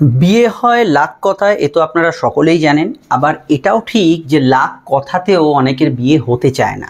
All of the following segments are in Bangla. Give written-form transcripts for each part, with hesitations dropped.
বিয়ে হয় লাখ কথায়, এ তো আপনারা সকলেই জানেন। আবার এটাও ঠিক যে লাখ কথাতেও অনেকের বিয়ে হতে চায় না।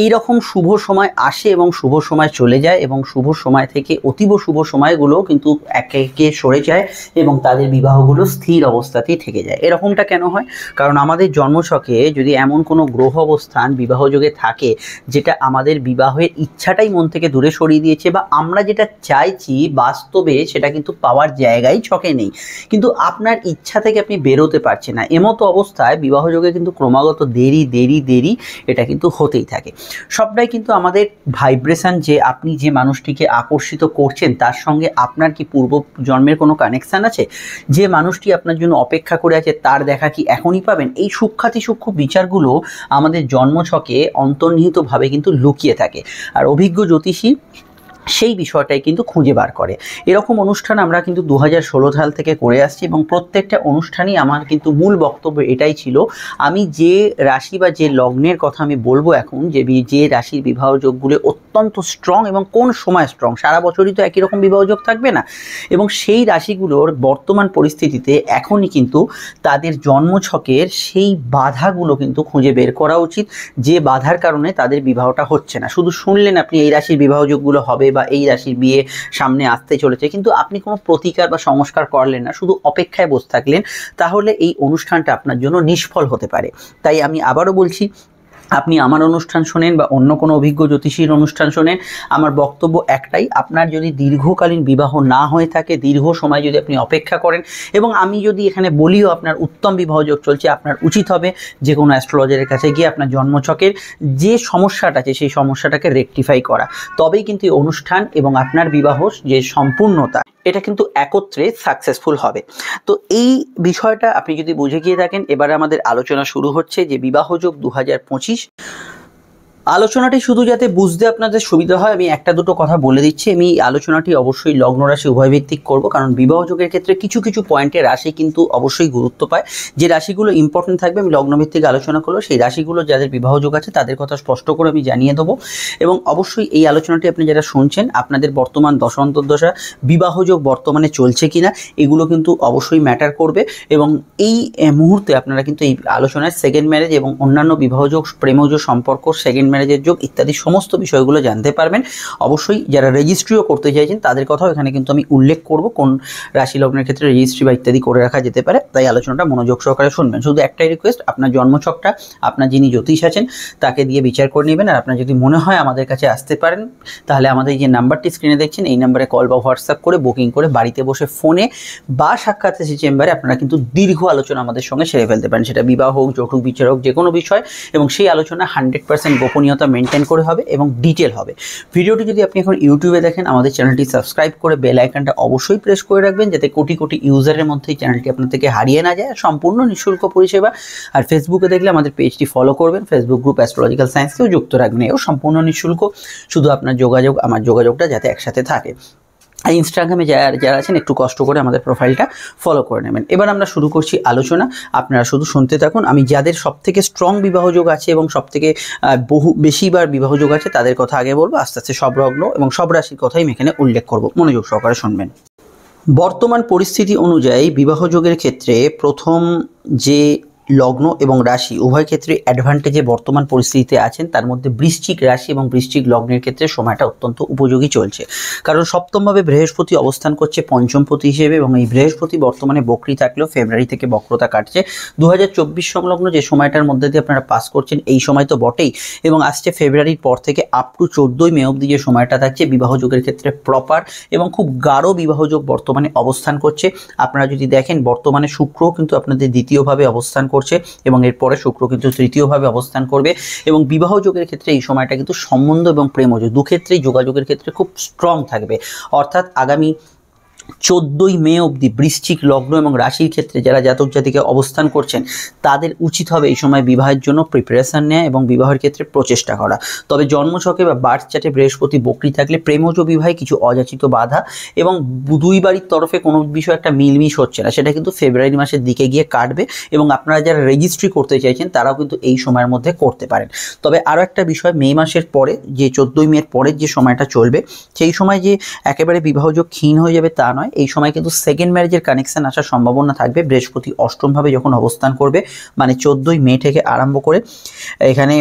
এই রকম শুভ সময় আসে এবং শুভ সময় চলে যায়, এবং শুভ সময় থেকে অতীব শুভ সময়গুলো কিন্তু একে একে সরে যায় এবং তাদের বিবাহগুলো স্থির অবস্থাতেই থেকে যায়। এরকমটা কেন হয়? কারণ আমাদের জন্মছকে যদি এমন কোনো গ্রহ অবস্থান বিবাহযোগে থাকে যেটা আমাদের বিবাহের ইচ্ছাটাই মন থেকে দূরে সরিয়ে দিয়েছে, বা আমরা যেটা চাইছি বাস্তবে সেটা কিন্তু পাওয়ার জায়গায় ছকে নেই, কিন্তু আপনার ইচ্ছা থেকে আপনি বেরোতে পারছেন না, এমতো অবস্থায় বিবাহযোগে কিন্তু ক্রমাগত দেরি দেরি দেরি এটা কিন্তু হতেই থাকে। সবটাই কিন্তু আমাদের ভাইব্রেশন, যে আপনি যে মানুষটিকে আকর্ষিত করছেন তার সঙ্গে আপনার কি পূর্ব জন্মের কোনো কানেকশান আছে? যে মানুষটি আপনার জন্য অপেক্ষা করে আছে তার দেখা কি এখনই পাবেন? এই সূক্ষ্মাতি সূক্ষ্ম বিচারগুলো আমাদের জন্মছকে অন্তর্নিহিতভাবে কিন্তু লুকিয়ে থাকে, আর অভিজ্ঞ জ্যোতিষী সেই বিষয়টাই কিন্তু খুঁজে বার করে। এরকম অনুষ্ঠান আমরা কিন্তু 2016 সাল থেকে করে আসছি, এবং প্রত্যেকটা অনুষ্ঠানই আমার কিন্তু মূল বক্তব্য এটাই ছিল, আমি যে রাশি বা যে লগ্নের কথা আমি বলবো এখন, যে রাশির বিবাহযোগগুলো অত্যন্ত স্ট্রং এবং কোন সময় স্ট্রং, সারা বছরই তো একই রকম বিবাহযোগ থাকবে না, এবং সেই রাশিগুলোর বর্তমান পরিস্থিতিতে এখনই কিন্তু তাদের জন্মছকের সেই বাধাগুলো কিন্তু খুঁজে বের করা উচিত, যে বাধার কারণে তাদের বিবাহটা হচ্ছে না। শুধু শুনলেন আপনি এই রাশির বিবাহযোগগুলো হবে বা এই রাশির বিয়ে সামনে আসতে চলেছে, কিন্তু আপনি কোনো প্রতিকার বা সংস্কার করলেন না, শুধু অপেক্ষায় বসে থাকলেন, তাহলে এই অনুষ্ঠানটা আপনার জন্য নিষ্ফল হতে পারে। তাই আমি আবারও বলছি, আপনি আমার অনুষ্ঠান শোনেন বা অন্য কোনো অভিজ্ঞ জ্যোতিষীর অনুষ্ঠান শোনেন, আমার বক্তব্য একটাই, আপনার যদি দীর্ঘকালীন বিবাহ না হয়ে থাকে, দীর্ঘ সময় যদি আপনি অপেক্ষা করেন, এবং আমি যদি এখানে বলিও আপনার উত্তম বিবাহযোগ চলছে, আপনার উচিত হবে যে কোনো অ্যাস্ট্রোলজারের কাছে গিয়ে আপনার জন্মছকের যে সমস্যাটা আছে সেই সমস্যাটাকে রেকটিফাই করা, তবেই কিন্তু এই অনুষ্ঠান এবং আপনার বিবাহ যে সম্পূর্ণতা এটা কিন্তু একত্রে সাকসেসফুল হবে। তো এই বিষয়টা আপনি যদি বুঝে গিয়ে থাকেন, এবারে আমাদের আলোচনা শুরু হচ্ছে যে বিবাহযোগ 2025। আলোচনাটি শুধু যাতে বুঝতে আপনাদের সুবিধা হয়, আমি একটা দুটো কথা বলে দিচ্ছি। আমি আলোচনাটি অবশ্যই লগ্ন রাশি উভয় ভিত্তিক করব, কারণ বিবাহযোগের ক্ষেত্রে কিছু কিছু পয়েন্টে রাশি কিন্তু অবশ্যই গুরুত্ব পায়। যে রাশিগুলো ইম্পর্টেন্ট থাকবে আমি লগ্ন ভিত্তিক আলোচনা করবো, সেই রাশিগুলো যাদের বিবাহযোগ আছে তাদের কথা স্পষ্ট করে আমি জানিয়ে দেবো। এবং অবশ্যই এই আলোচনাটি আপনি যারা শুনছেন, আপনাদের বর্তমান দশা অন্তর্দশা বিবাহযোগ বর্তমানে চলছে কিনা এগুলো কিন্তু অবশ্যই ম্যাটার করবে। এবং এই মুহূর্তে আপনারা কিন্তু এই আলোচনায় সেকেন্ড ম্যারেজ এবং অন্যান্য বিবাহযোগ, প্রেমজ সম্পর্ক, সেকেন্ড ম্যারেজের যোগ ইত্যাদি সমস্ত বিষয়গুলো জানতে পারবেন। অবশ্যই যারা রেজিস্ট্রিও করতে চাইছেন তাদের কথাও এখানে কিন্তু আমি উল্লেখ করব, কোন রাশি লগ্নের ক্ষেত্রে রেজিস্ট্রি বা ইত্যাদি করে রাখা যেতে পারে। তাই আলোচনাটা মনোযোগ সহকারে শুনবেন। শুধু একটাই রিকোয়েস্ট, আপনার জন্মছকটা আপনার যিনি জ্যোতিষ আছেন তাকে দিয়ে বিচার করে নেবেন। আর আপনার যদি মনে হয় আমাদের কাছে আসতে পারেন, তাহলে আমাদের যে নাম্বারটি স্ক্রিনে দেখছেন এই নাম্বারে কল বা হোয়াটসঅ্যাপ করে বুকিং করে বাড়িতে বসে ফোনে বা সাক্ষাৎ এসে চেম্বারে আপনারা কিন্তু দীর্ঘ আলোচনা আমাদের সঙ্গে সেরে ফেলতে পারেন, সেটা বিবাহ হোক, যৌতুক বিচার হোক, যে কোনো বিষয়। এবং সেই আলোচনা 100% গোপনীয়তা মেনটেন করে হবে এবং ডিটেল হবে। ভিডিওটি যদি আপনি এখন ইউটিউবে দেখেন, আমাদের চ্যানেলটি সাবস্ক্রাইব করে বেল আইকনটা অবশ্যই প্রেস করে রাখবেন, যাতে কোটি কোটি ইউজারের মধ্যে এই চ্যানেলটি আপনার থেকে হারিয়ে না যায়। সম্পূর্ণ নিঃশুল্ক পরিষেবা। আর ফেসবুকে দেখলে আমাদের পেজটি ফলো করবেন, ফেসবুক গ্রুপ অ্যাস্ট্রোলজিক্যাল সায়েন্সকেও যুক্ত রাখবেন, এও সম্পূর্ণ নিঃশুল্ক। শুধু আপনার যোগাযোগ, আমার যোগাযোগটা যাতে একসাথে থাকে। আর ইনস্টাগ্রামে যারা আছেন একটু কষ্ট করে আমাদের প্রোফাইলটা ফলো করে নেবেন। এবার আমরা শুরু করছি আলোচনা, আপনারা শুধু শুনতে থাকুন। আমি যাদের সবথেকে স্ট্রং বিবাহযোগ আছে এবং সবথেকে বেশিবার বিবাহযোগ আছে তাদের কথা আগে বলবো, আস্তে আস্তে সব লগ্ন এবং সব রাশির কথাই আমি এখানে উল্লেখ করব, মনোযোগ সহকারে শুনবেন। বর্তমান পরিস্থিতি অনুযায়ী বিবাহযোগের ক্ষেত্রে প্রথম যে লগ্ন এবং রাশি উভয় ক্ষেত্রে অ্যাডভান্টেজে বর্তমান পরিস্থিতিতে আছেন, তার মধ্যে বৃশ্চিক রাশি এবং বৃশ্চিক লগ্নের ক্ষেত্রে সময়টা অত্যন্ত উপযোগী চলছে। কারণ সপ্তমভাবে বৃহস্পতি অবস্থান করছে পঞ্চমপতি হিসেবে, এবং এই বৃহস্পতি বর্তমানে বক্রী থাকলেও ফেব্রুয়ারি থেকে বক্রতা কাটছে। 2024 সংলগ্ন যে সময়টার মধ্যে দিয়ে আপনারা পাস করছেন, এই সময় তো বটেই, এবং আসছে ফেব্রুয়ারির পর থেকে আপ টু 14ই মে অবধি যে সময়টা থাকছে বিবাহযোগের ক্ষেত্রে প্রপার এবং খুব গাঢ় বিবাহযোগ বর্তমানে অবস্থান করছে। আপনারা যদি দেখেন বর্তমানে শুক্র কিন্তু আপনাদের দ্বিতীয়ভাবে অবস্থান করছে, এবং এরপরে শুক্র কিন্তু তৃতীয়ভাবে অবস্থান করবে। এবং বিবাহ যোগের ক্ষেত্রে এই সময়টা কিন্তু সম্বন্ধ এবং প্রেমজ দুক্ষেত্রেই যোগাযোগের ক্ষেত্রে খুব স্ট্রং থাকবে। অর্থাৎ আগামী 14ই মে অবধি বৃশ্চিক লগ্ন এবং রাশির ক্ষেত্রে যারা জাতক জাতিকে অবস্থান করছেন তাদের উচিত হবে এই সময় বিবাহের জন্য প্রিপারেশন নেওয়া এবং বিবাহের ক্ষেত্রে প্রচেষ্টা করা। তবে জন্মছকে বা বার্থ চার্টে বৃহস্পতি বক্রী থাকলে প্রেমজ বিবাহে কিছু অযাচিত বাধা এবং দুই বাড়ির তরফে কোনো বিষয় একটা মিলমিশ হচ্ছে না, সেটা কিন্তু ফেব্রুয়ারি মাসের দিকে গিয়ে কাটবে। এবং আপনারা যারা রেজিস্ট্রি করতে চাইছেন তারাও কিন্তু এই সময়ের মধ্যে করতে পারেন। তবে আরও একটা বিষয়, মে মাসের পরে যে 14ই মের পরের যে সময়টা চলবে, সেই সময় যে একেবারে বিবাহযোগ ক্ষীণ হয়ে যাবে তা নয়, এই সময় কিন্তু সেকেন্ড ম্যারেজের কানেকশন আসার সম্ভাবনা থাকবে। বৃহস্পতি অষ্টমভাবে যখন অবস্থান করবে, মানে 14ই মে থেকে আরম্ভ করে এখানে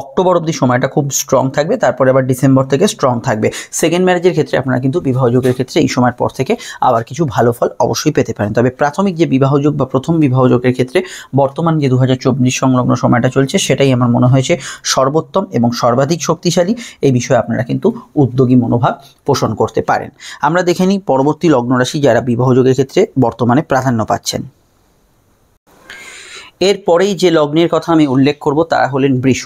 অক্টোবর অবধি সময়টা খুব স্ট্রং থাকবে, তারপরে আবার ডিসেম্বর থেকে স্ট্রং থাকবে। সেকেন্ড ম্যারেজের ক্ষেত্রে আপনারা কিন্তু বিবাহযোগের ক্ষেত্রে এই সময়ের পর থেকে আবার কিছু ভালো ফল অবশ্যই পেতে পারেন। তবে প্রাথমিক যে বিবাহযোগ বা প্রথম বিবাহযোগের ক্ষেত্রে বর্তমান যে 2024 সংলগ্ন সময়টা চলছে, সেটাই আমার মনে হয়েছে সর্বোত্তম এবং সর্বাধিক শক্তিশালী। এই বিষয়ে আপনারা কিন্তু উদ্যোগী মনোভাব পোষণ করতে পারেন। আমরা দেখে নিই পরবর্তী লগ্নরাশি যারা বিবাহযোগের ক্ষেত্রে বর্তমানে প্রাধান্য পাচ্ছেন। এরপরেই যে লগ্নের কথা আমি উল্লেখ করব তারা হলেন বৃষ।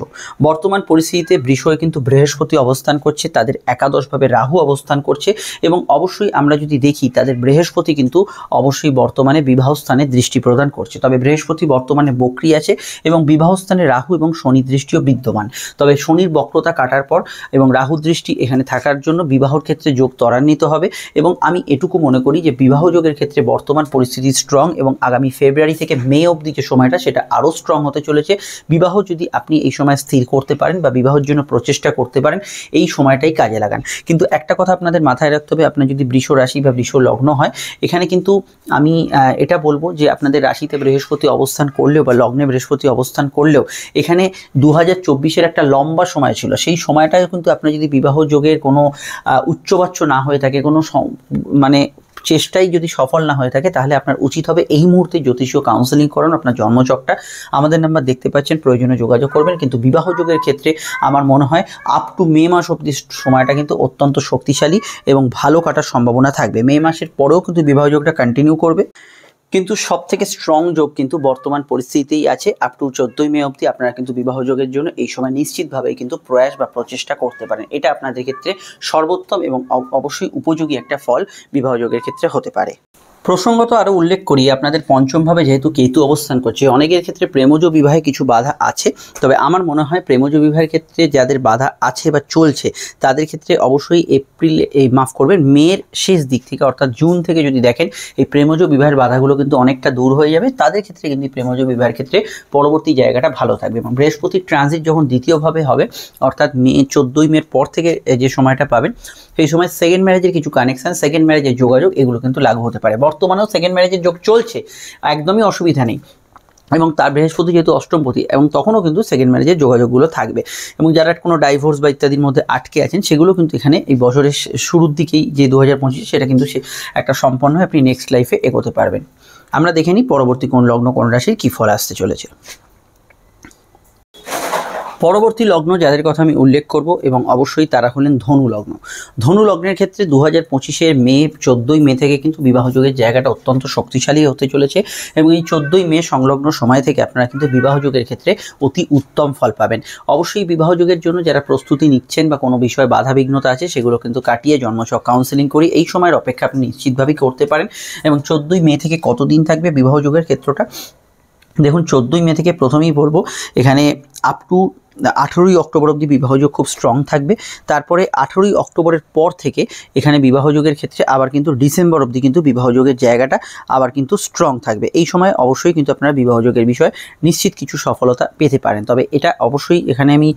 বর্তমান পরিস্থিতিতে বৃষয়ে কিন্তু বৃহস্পতি অবস্থান করছে, তাদের একাদশভাবে রাহু অবস্থান করছে এবং অবশ্যই আমরা যদি দেখি তাদের বৃহস্পতি কিন্তু অবশ্যই বর্তমানে বিবাহস্থানে দৃষ্টি প্রদান করছে। তবে বৃহস্পতি বর্তমানে বক্রী আছে এবং বিবাহস্থানে রাহু এবং শনি দৃষ্টিও বিদ্যমান। তবে শনির বক্রতা কাটার পর এবং রাহু দৃষ্টি এখানে থাকার জন্য বিবাহর ক্ষেত্রে যোগ ত্বরান্বিত হবে এবং আমি এটুকু মনে করি যে বিবাহযোগের ক্ষেত্রে বর্তমান পরিস্থিতি স্ট্রং এবং আগামী ফেব্রুয়ারি থেকে মে অবধি যে সময়টা সেটা আরও স্ট্রং হতে চলেছে। বিবাহ যদি আপনি এই সময় স্থির করতে পারেন বা বিবাহের জন্য প্রচেষ্টা করতে পারেন, এই সময়টাই কাজে লাগান। কিন্তু একটা কথা আপনাদের মাথায় রাখতে হবে, আপনার যদি বৃষ রাশি বা বৃষ লগ্ন হয়, এখানে কিন্তু আমি এটা বলবো যে আপনাদের রাশিতে বৃহস্পতি অবস্থান করলেও বা লগ্নে বৃহস্পতি অবস্থান করলেও এখানে 2024-এর একটা লম্বা সময় ছিল। সেই সময়টায় কিন্তু আপনার যদি বিবাহ যোগের কোনো উচ্চবাচ্য না হয়ে থাকে, কোনো মানে চেষ্টাই যদি সফল না হয়ে থাকে, তাহলে আপনার উচিত হবে এই মুহূর্তে জ্যোতিষীয় কাউন্সেলিং করান আপনার জন্মচকটা। আমাদের নাম্বার দেখতে পাচ্ছেন, প্রয়োজনে যোগাযোগ করবেন। কিন্তু বিবাহ যোগের ক্ষেত্রে আমার মনে হয় আপ টু মে মাস অবধি সময়টা কিন্তু অত্যন্ত শক্তিশালী এবং ভালো কাটার সম্ভাবনা থাকবে। মে মাসের পরেও কিন্তু বিবাহ যোগটা কন্টিনিউ করবে, কিন্তু সব থেকে স্ট্রং যোগ কিন্তু বর্তমান পরিস্থিতিতেই আছে। আপ টু 14ই মে অবধি আপনারা কিন্তু বিবাহ যোগের জন্য এই সময় নিশ্চিতভাবেই কিন্তু প্রয়াস বা প্রচেষ্টা করতে পারেন। এটা আপনাদের ক্ষেত্রে সর্বোত্তম এবং অবশ্যই উপযোগী একটা ফল বিবাহ যোগের ক্ষেত্রে হতে পারে। প্রসঙ্গত আরও উল্লেখ করি, আপনাদের পঞ্চমভাবে যেহেতু কেতু অবস্থান করছে, অনেকের ক্ষেত্রে প্রেমজ বিবাহে কিছু বাধা আছে। তবে আমার মনে হয় প্রেমজ বিবাহের ক্ষেত্রে যাদের বাধা আছে বা চলছে, তাদের ক্ষেত্রে অবশ্যই মের শেষ দিক থেকে অর্থাৎ জুন থেকে যদি দেখেন, এই প্রেমজ বিবাহের বাধাগুলো কিন্তু অনেকটা দূর হয়ে যাবে। তাদের ক্ষেত্রে কিন্তু প্রেমজ বিবাহের ক্ষেত্রে পরবর্তী জায়গাটা ভালো থাকবে। এবং বৃহস্পতির ট্রানজিট যখন দ্বিতীয়ভাবে হবে, অর্থাৎ 14ই মের পর থেকে যে সময়টা পাবেন, সেই সময় সেকেন্ড ম্যারেজের কিছু কানেকশন, সেকেন্ড ম্যারেজের যোগাযোগ এগুলো কিন্তু লাগু হতে পারে। বর্তমানেও সেকেন্ড ম্যারেজের যোগ চলছে, একদমই অসুবিধা নেই। এবং তার বৃহস্পতি যেহেতু অষ্টমপতি, এবং তখনও কিন্তু সেকেন্ড ম্যারেজের যোগাযোগগুলো থাকবে। এবং যারা কোনো ডাইভোর্স বা ইত্যাদির মধ্যে আটকে আছেন, সেগুলো কিন্তু এখানে এই বছরের শুরুর দিকেই যে 2025 সেটা কিন্তু সে একটা সম্পন্ন হয়ে আপনি নেক্সট লাইফে এগোতে পারবেন। আমরা দেখে নিই পরবর্তী কোন লগ্ন কোন রাশির কী ফল আসতে চলেছে। পরবর্তী লগ্ন যাদের কথা আমি উল্লেখ করব এবং অবশ্যই তারা হলেন ধনু লগ্ন। ধনু লগ্নের ক্ষেত্রে 2025-এর মে 14ই মে থেকে কিন্তু বিবাহযোগের জায়গাটা অত্যন্ত শক্তিশালী হতে চলেছে এবং এই 14ই মে সংলগ্ন সময় থেকে আপনারা কিন্তু বিবাহযোগের ক্ষেত্রে অতি উত্তম ফল পাবেন। অবশ্যই বিবাহযোগের জন্য যারা প্রস্তুতি নিচ্ছেন বা কোনো বিষয়ে বাধা বিঘ্নতা আছে, সেগুলো কিন্তু কাটিয়ে জন্মছক কাউন্সেলিং করি এই সময়ের অপেক্ষা আপনি নিশ্চিতভাবেই করতে পারেন। এবং 14ই মে থেকে কতদিন থাকবে বিবাহযোগের ক্ষেত্রটা দেখুন। 14ই মে থেকে প্রথমেই বলবো, এখানে আপ টু 18ই অক্টোবর অবধি বিবাহযোগ খুব স্ট্রং থাকবে। তারপরে 18ই অক্টোবরের পর থেকে এখানে বিবাহযোগের ক্ষেত্রে আবার কিন্তু ডিসেম্বর অবধি কিন্তু বিবাহযোগের জায়গাটা আবার কিন্তু স্ট্রং থাকবে। এই সময় অবশ্যই কিন্তু আপনারা বিবাহযোগের বিষয়ে নিশ্চিত কিছু সফলতা পেতে পারেন। তবে এটা অবশ্যই এখানে আমি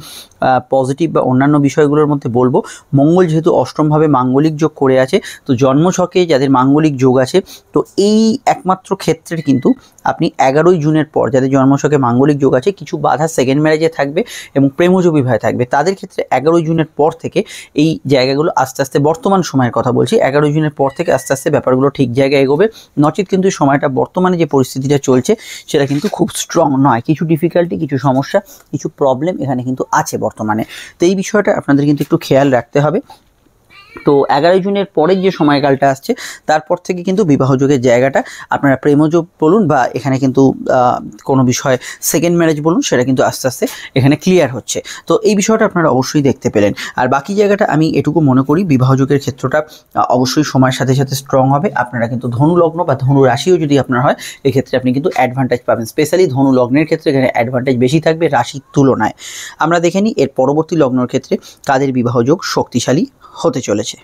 পজিটিভ বা অন্যান্য বিষয়গুলোর মধ্যে বলবো, মঙ্গল যেহেতু অষ্টমভাবে মাঙ্গলিক যোগ করে আছে, তো জন্মছকে যাদের মাঙ্গলিক যোগ আছে, তো এই একমাত্র ক্ষেত্রে কিন্তু আপনি 11ই জুনের পর যাদের জন্মছকে মাঙ্গলিক যোগ আছে, কিছু বাধা সেকেন্ড ম্যারেজে থাকবে এবং প্রেমজ বিবাহে থাকবে। তাদের ক্ষেত্রে 11ই জুনের পর থেকে এই জায়গাগুলো আস্তে আস্তে, বর্তমান সময়ের কথা বলছি, 11ই জুনের পর থেকে আস্তে আস্তে ব্যাপারগুলো ঠিক জায়গায় এগোবে। নচিত কিন্তু সময়টা বর্তমানে যে পরিস্থিতিটা চলছে সেটা কিন্তু খুব স্ট্রং নয়। কিছু ডিফিকাল্টি, কিছু সমস্যা, কিছু প্রবলেম এখানে কিন্তু আছে বর্তমানে। তো এই বিষয়টা আপনাদের কিন্তু একটু খেয়াল রাখতে হবে। তো 11ই জুনের পরের যে সময়কালটা আসছে, তারপর থেকে কিন্তু বিবাহযোগের জায়গাটা আপনারা প্রেমযোগ বলুন বা এখানে কিন্তু কোনো বিষয় সেকেন্ড ম্যারেজ বলুন, সেটা কিন্তু আস্তে আস্তে এখানে ক্লিয়ার হচ্ছে। তো এই বিষয়টা আপনারা অবশ্যই দেখতে পেলেন। আর বাকি জায়গাটা আমি এটুকু মনে করি, বিবাহযোগের ক্ষেত্রটা অবশ্যই সময়ের সাথে সাথে স্ট্রং হবে। আপনারা কিন্তু ধনু লগ্ন বা ধনু রাশিও যদি আপনার হয়, এক্ষেত্রে আপনি কিন্তু অ্যাডভান্টেজ পাবেন। স্পেশালি ধনু লগ্নের ক্ষেত্রে এখানে অ্যাডভান্টেজ বেশি থাকবে রাশির তুলনায়। আমরা দেখে নিই এর পরবর্তী লগ্নের ক্ষেত্রে কাদের বিবাহযোগ শক্তিশালী হতে চলেছে।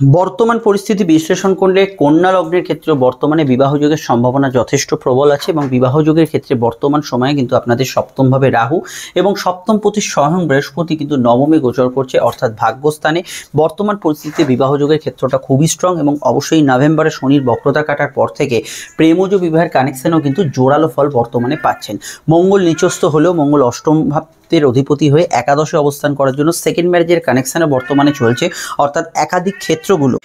বর্তমান পরিস্থিতি বিশ্লেষণ করলে কন্যা লগ্নের ক্ষেত্রে বর্তমানে বিবাহ যোগের সম্ভাবনা যথেষ্ট প্রবল আছে এবং বিবাহ যোগের ক্ষেত্রে বর্তমান সময়ে কিন্তু আপনাদের সপ্তমভাবে রাহু এবং সপ্তমপতি স্বয়ং বৃহস্পতি কিন্তু নবমে গোচর করছে, অর্থাৎ ভাগ্যস্থানে। বর্তমান পরিস্থিতিতে বিবাহ যোগের ক্ষেত্রটা খুবই স্ট্রং এবং অবশ্যই নভেম্বরে শনির বক্রতা কাটার পর থেকে প্রেমজ বিবাহের কানেকশনও কিন্তু জোরালো ফল বর্তমানে পাচ্ছেন। মঙ্গল নিচস্থ হলেও মঙ্গল অষ্টম ভাবের অধিপতি হয়ে একাদশে অবস্থান করার জন্য সেকেন্ড ম্যারেজের কানেকশনে বর্তমানে চলছে, অর্থাৎ একাধিক ক্ষেত্রগুলো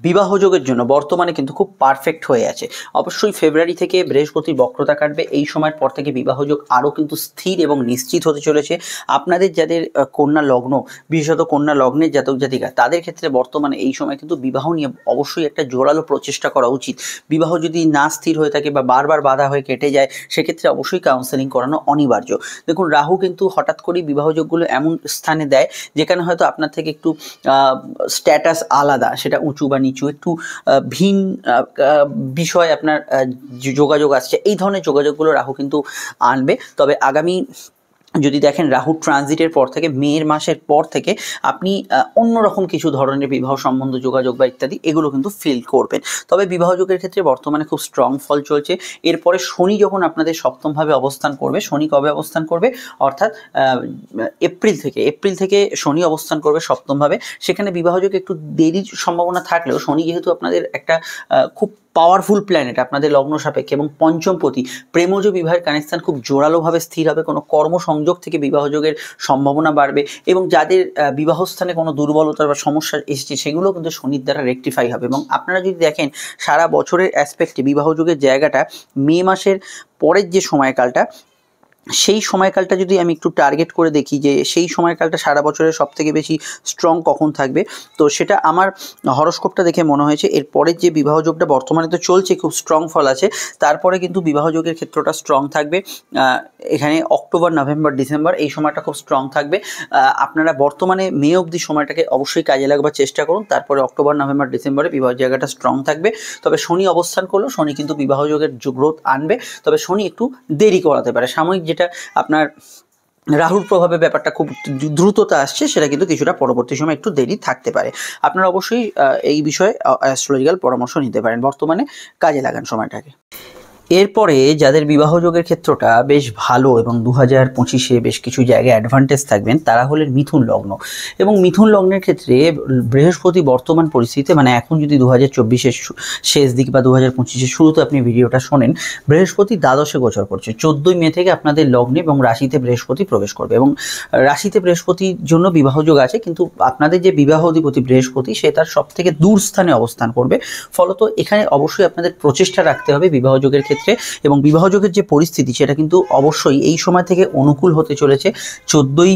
বিবাহ যোগের জন্য বর্তমানে কিন্তু খুব পারফেক্ট হয়ে আছে। অবশ্যই ফেব্রুয়ারি থেকে বৃহস্পতির বক্রতা কাটবে, এই সময়ের পর থেকে বিবাহ যোগ আরও কিন্তু স্থির এবং নিশ্চিত হতে চলেছে। আপনাদের যাদের কন্যা লগ্ন, বিশেষত কন্যা লগ্নের জাতক জাতিকা, তাদের ক্ষেত্রে বর্তমানে এই সময় কিন্তু বিবাহ নিয়ে অবশ্যই একটা জোরালো প্রচেষ্টা করা উচিত। বিবাহ যদি না স্থির হয়ে থাকে বা বারবার বাধা হয়ে কেটে যায়, সেক্ষেত্রে অবশ্যই কাউন্সেলিং করানো অনিবার্য। দেখুন, রাহু কিন্তু হঠাৎ করেই বিবাহ যোগগুলো এমন স্থানে দেয় যেখানে হয়তো আপনার থেকে একটু স্ট্যাটাস আলাদা, সেটা উঁচু বা নিচু, একটু ভিন বিষয় আপনার যোগাযোগ আসছে, এই ধরনের যোগাযোগগুলো রাহু কিন্তু আনবে। তবে আগামী যদি দেখেন রাহু ট্রানজিটের পর থেকে মে মাসের পর থেকে আপনি অন্যরকম কিছু ধরনের বিবাহ সম্বন্ধ যোগাযোগ বা ইত্যাদি এগুলো কিন্তু ফিল করবেন। তবে বিবাহ যোগের ক্ষেত্রে বর্তমানে খুব স্ট্রং ফল চলছে। এরপরে শনি যখন আপনাদের সপ্তমভাবে অবস্থান করবে, শনি কবে অবস্থান করবে, অর্থাৎ এপ্রিল থেকে শনি অবস্থান করবে সপ্তমভাবে। সেখানে বিবাহ যোগে একটু দেরির সম্ভাবনা থাকলেও শনি যেহেতু আপনাদের একটা খুব পাওয়ারফুল প্ল্যানেট আপনাদের লগ্ন সাপেক্ষে এবং পঞ্চমপতি, প্রেমজ বিবাহের কানেকশন খুব জোরালোভাবে স্থির হবে। কোনো কর্মসংযোগ থেকে বিবাহ যোগের সম্ভাবনা বাড়বে এবং যাদের বিবাহস্থানে কোনো দুর্বলতা বা সমস্যা এসেছে সেগুলো কিন্তু শনির দ্বারা রেকটিফাই হবে। এবং আপনারা যদি দেখেন সারা বছরের অ্যাসপেক্টে বিবাহ যোগের জায়গাটা মে মাসের পরের যে সময়কালটা, সেই সময়কালটা যদি আমি একটু টার্গেট করে দেখি যে সেই সময়কালটা সারা বছরের সবথেকে বেশি স্ট্রং কখন থাকবে, তো সেটা আমার হরস্কোপটা দেখে মনে হয়েছে এর পরের যে বিবাহ যোগটা বর্তমানে তো চলছে, খুব স্ট্রং ফল আছে, তারপরে কিন্তু বিবাহ যোগের ক্ষেত্রটা স্ট্রং থাকবে। এখানে অক্টোবর, নভেম্বর, ডিসেম্বর এই সময়টা খুব স্ট্রং থাকবে। আপনারা বর্তমানে মে অবধি সময়টাকে অবশ্যই কাজে লাগবার চেষ্টা করুন, তারপরে অক্টোবর, নভেম্বর, ডিসেম্বরে বিবাহ জায়গাটা স্ট্রং থাকবে। তবে শনি অবস্থান করলেও শনি কিন্তু বিবাহ যোগের গ্রোথ আনবে, তবে শনি একটু দেরি করাতে পারে। সাময়িক যেটা আপনার রাহুর প্রভাবে ব্যাপারটা খুব দ্রুততা আসছে, সেটা কিন্তু কিছুটা পরবর্তী সময় একটু দেরি থাকতে পারে। আপনারা অবশ্যই এই বিষয়ে অ্যাস্ট্রোলজিক্যাল পরামর্শ নিতে পারেন, বর্তমানে কাজে লাগান সময়টাকে। এরপরে যাদের বিবাহ যোগের ক্ষেত্রটা বেশ ভালো এবং 2025-এ বেশ কিছু জায়গায় অ্যাডভান্টেজ থাকবেন, তারা হলেন মিথুন লগ্ন। এবং মিথুন লগ্নের ক্ষেত্রে বৃহস্পতি বর্তমান পরিস্থিতিতে, মানে এখন যদি 2024-এর শেষ দিক বা 2025-এর শুরুতে আপনি ভিডিওটা শোনেন, বৃহস্পতি দ্বাদশে গোচর করছে। 14ই মে থেকে আপনাদের লগ্নে এবং রাশিতে বৃহস্পতি প্রবেশ করবে এবং রাশিতে বৃহস্পতির জন্য বিবাহ যোগ আছে, কিন্তু আপনাদের যে বিবাহ অধিপতি বৃহস্পতি সে তার সব থেকে দূর স্থানে অবস্থান করবে। ফলত এখানে অবশ্যই আপনাদের প্রচেষ্টা রাখতে হবে বিবাহ যোগের ক্ষেত্রে, এবং বিবাহ যোগের যে পরিস্থিতি সেটা কিন্তু অবশ্যই এই সময় থেকে অনুকূল হতে চলেছে। 14ই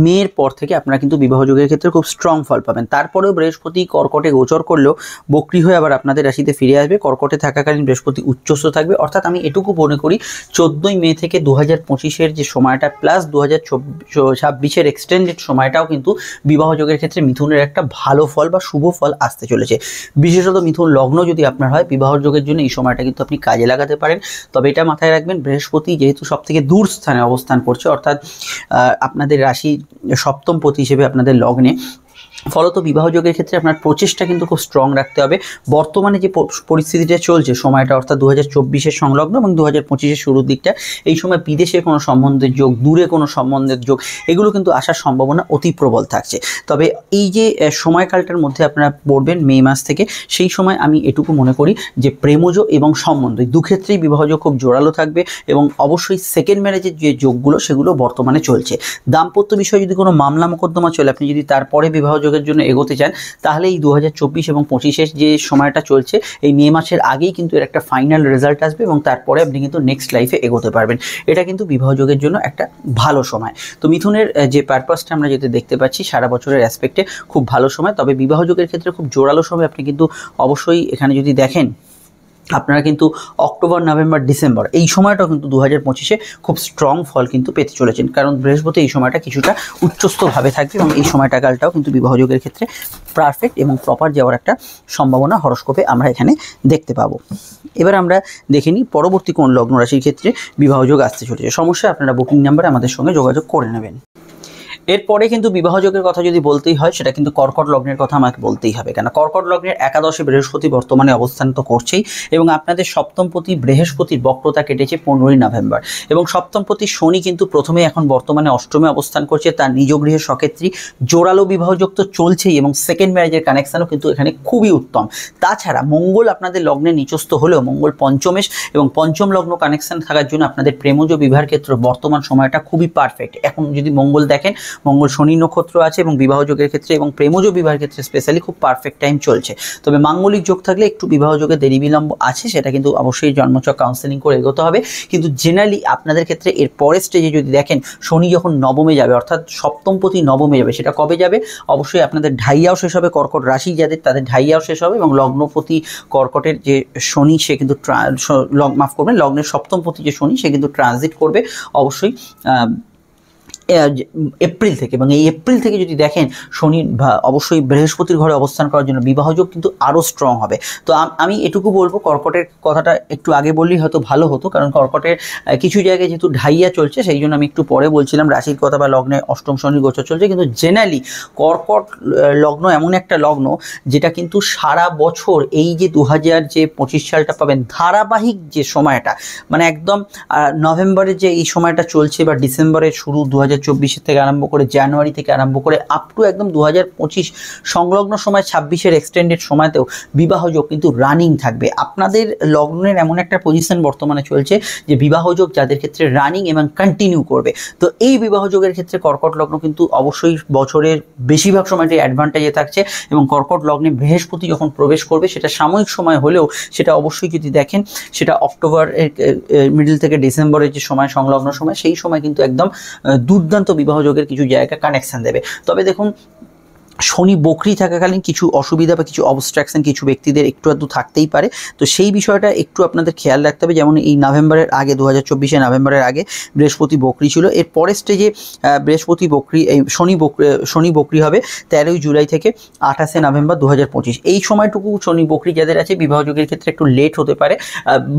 মের পর থেকে আপনারা কিন্তু বিবাহ যোগের ক্ষেত্রে খুব স্ট্রং ফল পাবেন। তারপরেও বৃহস্পতি কর্কটে গোচর করলেও বক্রী হয়ে আবার আপনাদের রাশিতে ফিরে আসবে। কর্কটে থাকাকালীন বৃহস্পতি উচ্চস্থ থাকবে, অর্থাৎ আমি এটুকু মনে করি 14ই মে থেকে 2025-এর যে সময়টা প্লাস 2026-এর এক্সটেন্ডেড সময়টাও কিন্তু বিবাহ যোগের ক্ষেত্রে মিথুনের একটা ভালো ফল বা শুভ ফল আসতে চলেছে। বিশেষত মিথুন লগ্ন যদি আপনার হয়, বিবাহ যোগের জন্য এই সময়টা কিন্তু আপনি কাজে লাগাতে পারেন। তবে এটা মাথায় রাখবেন, বৃহস্পতি যেহেতু সব থেকে দূর স্থানে অবস্থান করছে, অর্থাৎ আপনাদের রাশি সপ্তমপতি হিসেবে আপনাদের লগ্নে, ফলত বিবাহ যোগের ক্ষেত্রে আপনার প্রচেষ্টা কিন্তু খুব স্ট্রং রাখতে হবে। বর্তমানে যে পরিস্থিতিটা চলছে সময়টা, অর্থাৎ 2024-এর সংলগ্ন এবং 2025-এর শুরুর দিকটা, এই সময় বিদেশে কোনো সম্বন্ধের যোগ, দূরে কোনো সম্বন্ধের যোগ, এগুলো কিন্তু আসার সম্ভাবনা অতি প্রবল থাকছে। তবে এই যে সময়কালটার মধ্যে আপনারা পড়বেন মে মাস থেকে, সেই সময় আমি এটুকু মনে করি যে প্রেমজ এবং সম্বন্ধ দু ক্ষেত্রেই বিবাহ যোগ খুব জোরালো থাকবে এবং অবশ্যই সেকেন্ড ম্যারেজের যে যোগগুলো সেগুলো বর্তমানে চলছে। দাম্পত্য বিষয়ে যদি কোনো মামলা মোকদ্দমা চলে, আপনি যদি তারপরে বিবাহ যোগের জন্য এগোতে চান, তাহলে এই 2024 এবং 25-এর যে সময়টা চলছে, এই মে মাসের আগেই কিন্তু এর একটা ফাইনাল রেজাল্ট আসবে এবং তারপরে আপনি কিন্তু নেক্সট লাইফে এগোতে পারবেন। এটা কিন্তু বিবাহ যোগের জন্য একটা ভালো সময়। তো মিথুনের যে পারপাসটা আমরা যেটা দেখতে পাচ্ছি সারা বছরের অ্যাসপেক্টে খুব ভালো সময়, তবে বিবাহ যোগের ক্ষেত্রে খুব জোরালো সময়। আপনি কিন্তু অবশ্যই এখানে যদি দেখেন, আপনারা কিন্তু অক্টোবর, নভেম্বর, ডিসেম্বর এই সময়টাও কিন্তু 2025-এ খুব স্ট্রং ফল কিন্তু পেতে চলেছেন, কারণ বৃহস্পতি এই সময়টা কিছুটা উচ্চস্থভাবে থাকবে এবং এই সময়টাকালটাও কিন্তু বিবাহ যোগের ক্ষেত্রে পারফেক্ট এবং প্রপার যাওয়ার একটা সম্ভাবনা হরস্কোপে আমরা এখানে দেখতে পাবো। এবার আমরা দেখে নিই পরবর্তী কোন লগ্ন রাশির ক্ষেত্রে বিবাহ যোগ আসতে চলেছে। সমস্যা আপনারা বুকিং নাম্বারে আমাদের সঙ্গে যোগাযোগ করে নেবেন। এরপরে কিন্তু বিবাহযোগের কথা যদি বলতেই হয় সেটা কিন্তু কর্কট লগ্নের কথা আমাকে বলতেই হবে, কেন কর্কট লগ্নের একাদশে বৃহস্পতি বর্তমানে অবস্থান তো করছেই এবং আপনাদের সপ্তমপতি বৃহস্পতির বক্রতা কেটেছে 15ই নভেম্বর এবং সপ্তমপতি শনি কিন্তু প্রথমে এখন বর্তমানে অষ্টমে অবস্থান করছে, তার নিজ গৃহে সক্ষেত্রী, জোরালো বিবাহযোগ তো চলছেই এবং সেকেন্ড ম্যারেজের কানেকশানও কিন্তু এখানে খুবই উত্তম। তাছাড়া মঙ্গল আপনাদের লগ্নে নিচস্থ হলেও মঙ্গল পঞ্চমেশ এবং পঞ্চম লগ্ন কানেকশান থাকার জন্য আপনাদের প্রেমজ বিবাহের ক্ষেত্রে বর্তমান সময়টা খুবই পারফেক্ট। এখন যদি মঙ্গল দেখেন, মঙ্গল শনি নক্ষত্র আছে এবং বিবাহযোগের ক্ষেত্রে এবং প্রেমজ বিবাহের ক্ষেত্রে স্পেশালি খুব পারফেক্ট টাইম চলছে। তবে মাঙ্গলিক যোগ থাকলে একটু বিবাহযোগে দেরি বিলম্ব আছে, সেটা কিন্তু অবশ্যই জন্মছক কাউন্সেলিং করে এগোতে হবে। কিন্তু জেনারেলি আপনাদের ক্ষেত্রে এর পরের স্টেজে যদি দেখেন, শনি যখন নবমে যাবে অর্থাৎ সপ্তমপতি নবমে যাবে, সেটা কবে যাবে? অবশ্যই আপনাদের ঢাইয়াও শেষ হবে, কর্কট রাশি যাদের তাদের ঢাইয়াও শেষ হবে এবং লগ্নপতি কর্কটের যে শনি সে কিন্তু মাফ করবেন, লগ্নের সপ্তমপতি যে শনি সে কিন্তু ট্রানজিট করবে অবশ্যই এপ্রিল থেকে। এবং এই এপ্রিল থেকে যদি দেখেন শনি অবশ্যই বৃহস্পতির ঘরে অবস্থান করার জন্য বিবাহযোগ কিন্তু আরও স্ট্রং হবে। তো আমি এটুকু বলবো, কর্কটের কথাটা একটু আগে বললেই হয়তো ভালো হতো, কারণ কর্কটের কিছু জায়গায় যেহেতু ঢাইয়া চলছে সেই জন্য আমি একটু পরে বলছিলাম রাশির কথা বা লগ্নে অষ্টম শনি গোচর চলছে। কিন্তু জেনারেলি কর্কট লগ্ন এমন একটা লগ্ন যেটা কিন্তু সারা বছর এই যে 2025 সালটা পাবেন, ধারাবাহিক যে সময়টা মানে একদম নভেম্বরের যে এই সময়টা চলছে বা ডিসেম্বরের শুরু 2024 থেকে আরম্ভ করে জানুয়ারি থেকে আরম্ভ করে আপ টু একদম 2025 সংলগ্ন সময় 26-এর এক্সটেন্ডেড সময়তেও বিবাহযোগ কিন্তু রানিং থাকবে। আপনাদের লগ্নের এমন একটা পজিশন বর্তমানে চলছে যে বিবাহযোগ যাদের ক্ষেত্রে রানিং এবং কন্টিনিউ করবে। তো এই বিবাহযোগের ক্ষেত্রে কর্কট লগ্ন কিন্তু অবশ্যই বছরের বেশিরভাগ সময়টাই অ্যাডভান্টেজে থাকছে এবং কর্কট লগ্নে বৃহস্পতি যখন প্রবেশ করবে সেটা সাময়িক সময় হলেও সেটা অবশ্যই যদি দেখেন সেটা অক্টোবর মিডল থেকে ডিসেম্বরের যে সময় সংলগ্ন সময়, সেই সময় কিন্তু একদম দুর্দান্ত বিবাহযোগের কিছু জায়গা কানেকশান দেবে। তবে দেখুন শনি বকরি থাকাকালীন কিছু অসুবিধা বা কিছু অবস্ট্রাকশন কিছু ব্যক্তিদের একটু আধটু থাকতেই পারে, তো সেই বিষয়টা একটু আপনাদের খেয়াল রাখতে হবে। যেমন এই নভেম্বরের আগে 2024 নভেম্বরের আগে বৃহস্পতি বকরি ছিল, এর পরের স্টেজে বৃহস্পতি বকরি শনি বকরি হবে 13ই জুলাই থেকে 28শে নভেম্বর 2025। এই সময়টুকু শনি বকরি যাদের আছে বিবাহযোগের ক্ষেত্রে একটু লেট হতে পারে,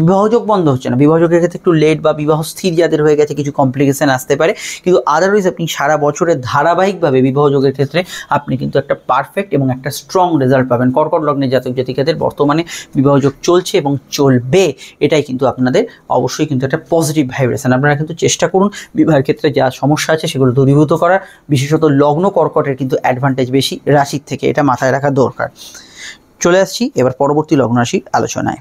বিবাহযোগ বন্ধ হচ্ছে না, বিবাহযোগের ক্ষেত্রে একটু লেট বা বিবাহ স্থির যাদের হয়ে গেছে কিছু কমপ্লিকেশন আসতে পারে, কিন্তু আদারওয়াইজ আপনি সারা বছরের ধারাবাহিকভাবে বিবাহযোগের ক্ষেত্রে আপনি কিন্তু একটা পারফেক্ট এবং একটা স্ট্রং রেজাল্ট পাবেন। কর্কট লগ্নের জাতক জাতিকাদের বর্তমানে বিবাহযোগ চলছে এবং চলবে, এটাই কিন্তু আপনাদের অবশ্যই কিন্তু একটা পজিটিভ ভাইব্রেশন। আপনারা কিন্তু চেষ্টা করুন বিবাহের ক্ষেত্রে যা সমস্যা আছে সেগুলো দূরীভূত করার, বিশেষত লগ্ন কর্কটের কিন্তু অ্যাডভান্টেজ বেশি রাশির থেকে, এটা মাথায় রাখা দরকার। চলে আসছি এবার পরবর্তী লগ্ন রাশির আলোচনায়।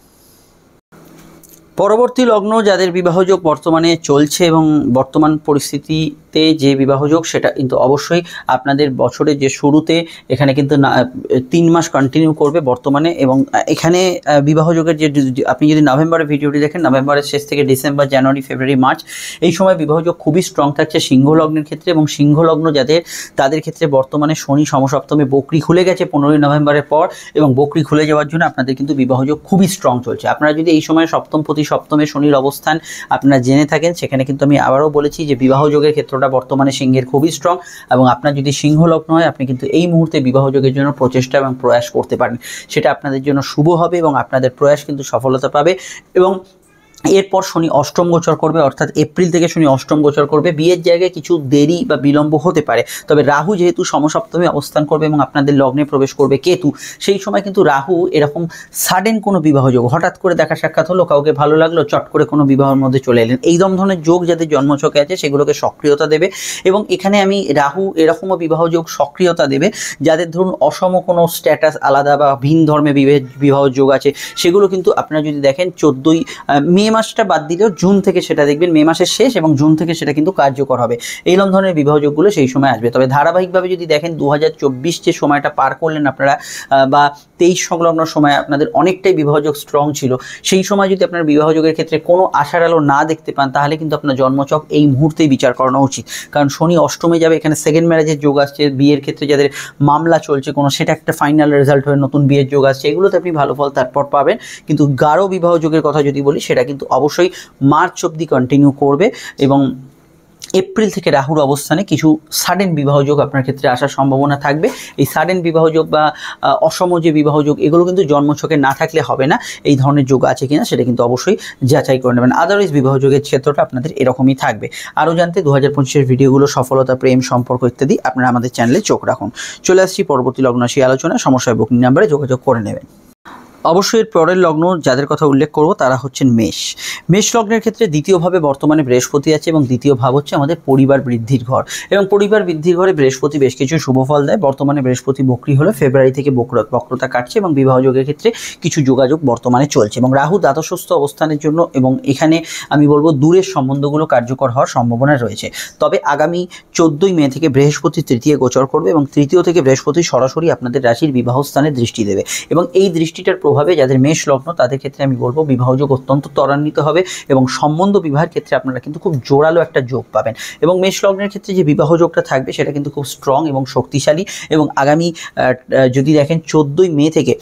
পরবর্তী লগ্ন যাদের বিবাহযোগ বর্তমানে চলছে এবং বর্তমান পরিস্থিতিতে যে বিবাহযোগ সেটা কিন্তু অবশ্যই আপনাদের বছরের যে শুরুতে এখানে কিন্তু 3 মাস কন্টিনিউ করবে বর্তমানে, এবং এখানে বিবাহযোগের যে আপনি যদি নভেম্বরের ভিডিওটি দেখেন, নভেম্বরের শেষ থেকে ডিসেম্বর, জানুয়ারি, ফেব্রুয়ারি, মার্চ এই সময় বিবাহযোগ খুবই স্ট্রং থাকছে সিংহ লগ্নের ক্ষেত্রে। এবং সিংহ লগ্ন যাদের তাদের ক্ষেত্রে বর্তমানে শনি সমসপ্তমে বকরি খুলে গেছে 15ই নভেম্বরের পর, এবং বকরি খুলে যাওয়ার জন্য আপনাদের কিন্তু বিবাহযোগ খুবই স্ট্রং চলছে। আপনারা যদি এই সময় সপ্তমে শনির অবস্থান আপনারা জেনে থাকেন, সেখানে কিন্তু আমি আবারও বলেছি যে বিবাহযোগের ক্ষেত্রটা বর্তমানে সিংহের খুবই স্ট্রং, এবং আপনার যদি সিংহ লগ্ন হয় আপনি কিন্তু এই মুহূর্তে বিবাহযোগের জন্য প্রচেষ্টা এবং প্রয়াস করতে পারেন, সেটা আপনাদের জন্য শুভ হবে এবং আপনাদের প্রয়াস কিন্তু সফলতা পাবে। এবং এরপর শনি অষ্টম গোচর করবে, অর্থাৎ এপ্রিল থেকে শনি অষ্টম গোচর করবে। বিয়ের জায়গায় কিছু দেরি বা বিলম্ব হতে পারে, তবে রাহু যেহেতু সমসপ্তমে অবস্থান করবে এবং আপনাদের লগ্নে প্রবেশ করবে কেতু, সেই সময় কিন্তু রাহু এরকম সাডেন কোনো বিবাহযোগ, হঠাৎ করে দেখা সাক্ষাৎ হলো, কাউকে ভালো লাগলো, চট করে কোনো বিবাহের মধ্যে চলে এলেন, এই ধরনের যোগ যাদের জন্মছকে আছে সেগুলোকে সক্রিয়তা দেবে। এবং এখানে আমি রাহু এরকমও বিবাহযোগ সক্রিয়তা দেবে যাদের ধরুন অসম কোনো স্ট্যাটাস আলাদা বা ভিন ধর্মে বিবাহ যোগ আছে, সেগুলো কিন্তু আপনারা যদি দেখেন 14ই মে মাসটা বাদ দিলেও জুন থেকে সেটা দেখবেন, মে মাসের শেষ এবং জুন থেকে সেটা কিন্তু কার্যকর হবে। এইরকম ধরনের বিবাহযোগগুলো সেই সময় আসবে। তবে ধারাবাহিকভাবে যদি দেখেন 2024 যে সময়টা পার করলেন আপনারা বা 23 সংলগ্ন সময় আপনাদের অনেকটাই বিবাহযোগ স্ট্রং ছিল, সেই সময় যদি আপনার বিবাহযোগের ক্ষেত্রে কোনো আশার আলো না দেখতে পান তাহলে কিন্তু আপনার জন্মছক এই মুহূর্তেই বিচার করানো উচিত, কারণ শনি অষ্টমে যাবে, এখানে সেকেন্ড ম্যারেজের যোগ আসছে, বিয়ের ক্ষেত্রে যাদের মামলা চলছে কোনো সেটা একটা ফাইনাল রেজাল্ট হয়ে নতুন বিয়ের যোগ আসছে, এগুলোতে আপনি ভালো ফল তারপর পাবেন। কিন্তু গাঢ় বিবাহযোগের কথা যদি বলি সেটা কিন্তু অবশ্যই মার্চ অবধি কন্টিনিউ করবে এবং এপ্রিল থেকে রাহুর অবস্থানে কিছু সাডেন বিবাহযোগ আপনার ক্ষেত্রে আসার সম্ভাবনা থাকবে। এই সাডেন বিবাহযোগ বা অসম যে বিবাহযোগ এগুলো কিন্তু জন্মছকে না থাকলে হবে না, এই ধরনের যোগ আছে কিনা সেটা কিন্তু অবশ্যই যাচাই করে নেবেন। আদারওয়াইজ বিবাহযোগের ক্ষেত্রটা আপনাদের এরকমই থাকবে। আরও জানতে 2025-এর ভিডিওগুলো, সফলতা, প্রেম, সম্পর্ক ইত্যাদি আপনারা আমাদের চ্যানেলে চোখ রাখুন। চলে আসছি পরবর্তী লগ্ন রাশি আলোচনা। সমস্যায় বুকিং নাম্বারে যোগাযোগ করে নেবেন। অবশ্যই এর পরের লগ্ন যাদের কথা উল্লেখ করব তারা হচ্ছেন মেষ। মেষ লগ্নের ক্ষেত্রে দ্বিতীয়ভাবে বর্তমানে বৃহস্পতি আছে এবং দ্বিতীয় ভাব হচ্ছে আমাদের পরিবার বৃদ্ধির ঘর, এবং পরিবার বৃদ্ধির ঘরে বৃহস্পতি বেশ কিছু শুভ ফল দেয়। বর্তমানে বৃহস্পতি বক্রী হলে ফেব্রুয়ারি থেকে বক্রতা কাটছে এবং বিবাহযোগের ক্ষেত্রে কিছু যোগাযোগ বর্তমানে চলছে, এবং রাহু দ্বাদশস্থ অবস্থানের জন্য এবং এখানে আমি বলবো দূরের সম্বন্ধগুলো কার্যকর হওয়ার সম্ভাবনা রয়েছে। তবে আগামী 14ই মে থেকে বৃহস্পতি তৃতীয় গোচর করবে এবং তৃতীয় থেকে বৃহস্পতি সরাসরি আপনাদের রাশির বিবাহ স্থানে দৃষ্টি দেবে, এবং এই দৃষ্টিটার প্রভাবে যাদের মেষ লগ্ন তাদের ক্ষেত্রে আমি বলবো বিবাহযোগ অত্যন্ত ত্বরান্বিত হবে এবং সম্বন্ধ বিবাহের ক্ষেত্রে আপনারা কিন্তু খুব জোরালো একটা যোগ পাবেন। এবং মেষ লগ্নের ক্ষেত্রে যে বিবাহযোগটা থাকবে সেটা কিন্তু খুব স্ট্রং এবং শক্তিশালী, এবং আগামী যদি দেখেন 14ই মে থেকে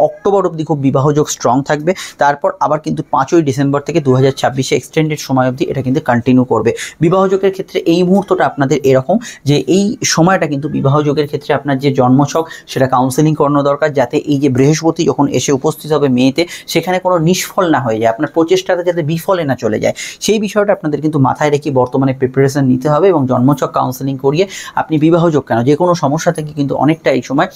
অক্টোবর অবধি খুব বিবাহযোগ স্ট্রং থাকবে। তারপর আবার কিন্তু 5ই ডিসেম্বর থেকে 2026-এ এক্সটেন্ডেড সময় অবধি এটা কিন্তু কন্টিনিউ করবে। বিবাহযোগের ক্ষেত্রে এই মুহূর্তটা আপনাদের এরকম যে এই সময়টা কিন্তু বিবাহযোগের ক্ষেত্রে আপনার যে জন্মছক সেটা কাউন্সেলিং করানো দরকার, যাতে এই যে বৃহস্পতি যখন এসে উপস্থিত হবে মেতে সেখানে কোনো নিষ্ফল না হয়ে যায়, আপনার প্রচেষ্টাটা যাতে বিফলে না চলে যায়, সেই বিষয়টা আপনাদের কিন্তু মাথায় রেখে বর্তমানে প্রিপারেশন নিতে হবে এবং জন্মছক কাউন্সেলিং করিয়ে আপনি বিবাহযোগ কেন যে কোনো সমস্যা থেকে কিন্তু অনেকটা এই সময়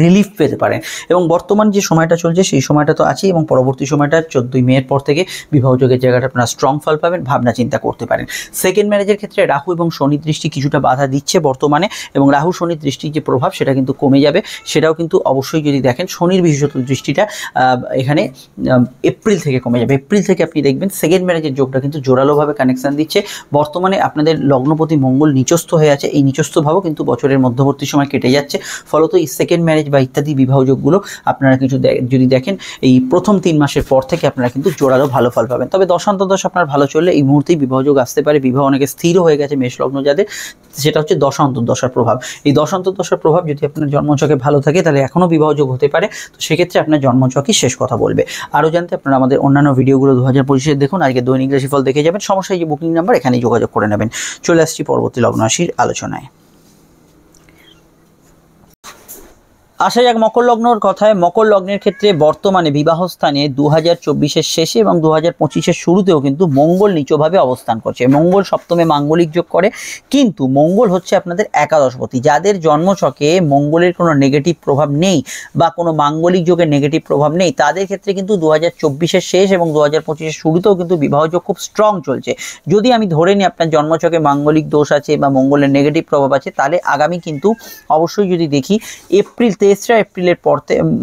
রিলিফ পেতে পারেন। এবং বর্তমান যে সময়টা চলছে সেই সময়টা তো আছেই, এবং পরবর্তী সময়টা 14ই মের পর থেকে বিবাহযোগের জায়গাটা আপনারা স্ট্রং ফল পাবেন, ভাবনা চিন্তা করতে পারেন। সেকেন্ড ম্যারেজের ক্ষেত্রে রাহু এবং শনি দৃষ্টি কিছুটা বাধা দিচ্ছে বর্তমানে, এবং রাহু শনির দৃষ্টির যে প্রভাব সেটা কিন্তু কমে যাবে। সেটাও কিন্তু অবশ্যই যদি দেখেন শনির বিশেষত দৃষ্টিটা এখানে এপ্রিল থেকে কমে যাবে। এপ্রিল থেকে আপনি দেখবেন সেকেন্ড ম্যারেজের যোগটা কিন্তু জোরালোভাবে কানেকশান দিচ্ছে। বর্তমানে আপনাদের লগ্নপতি মঙ্গল নিচস্থ হয়ে আছে, এই নিচস্থ ভাবও কিন্তু বছরের মধ্যবর্তী সময় কেটে যাচ্ছে, ফলত এই সেকেন্ড ম্যারেজ বা ইত্যাদি বিবাহযোগগুলো আপনারা কিছু যদি দেখেন এই প্রথম 3 মাসের পর থেকে আপনারা কিন্তু জোরালো ভালো ফল পাবেন। তবে দশান্তর্দশ আপনার ভালো চললে এই মুহূর্তেই বিবাহযোগ আসতে পারে। বিবাহ অনেকে স্থির হয়ে গেছে মেষ লগ্ন যাদের, সেটা হচ্ছে দশান্তর্দশার প্রভাব। এই দশান্তর্দশার প্রভাব যদি আপনার জন্মছকে ভালো থাকে তাহলে এখনও বিবাহযোগ হতে পারে, তো সেক্ষেত্রে আপনার জন্মছকই শেষ কথা বলবে। আরও জানতে আপনারা আমাদের অন্যান্য ভিডিওগুলো 2025-এর দেখুন। আজকে দৈনিক রাশিফল দেখে যাবেন। সমস্যায় যে বুকিং নাম্বার এখানেই যোগাযোগ করে নেবেন। চলে আসছি পরবর্তী লগ্ন রাশির আলোচনায়। আসা যাক মকর লগ্নর কথায়। মকর লগ্নের ক্ষেত্রে বর্তমানে বিবাহ স্থানে 2024-এর শেষে এবং 2025-এর শুরুতেও কিন্তু মঙ্গল নিচভাবে অবস্থান করছে। মঙ্গল সপ্তমে মাঙ্গলিক যোগ করে, কিন্তু মঙ্গল হচ্ছে আপনাদের একাদশপতি। যাদের জন্মছকে মঙ্গলের কোনো নেগেটিভ প্রভাব নেই বা কোনো মাঙ্গলিক যোগের নেগেটিভ প্রভাব নেই তাদের ক্ষেত্রে কিন্তু 2024-এর শেষ এবং 2025-এর শুরুতেও কিন্তু বিবাহযোগ খুব স্ট্রং চলছে। যদি আমি ধরে নিই আপনার জন্মছকে মাঙ্গলিক দোষ আছে বা মঙ্গলের নেগেটিভ প্রভাব আছে, তাহলে আগামী কিন্তু অবশ্যই যদি দেখি এপ্রিল 23 এপ্রিলের পর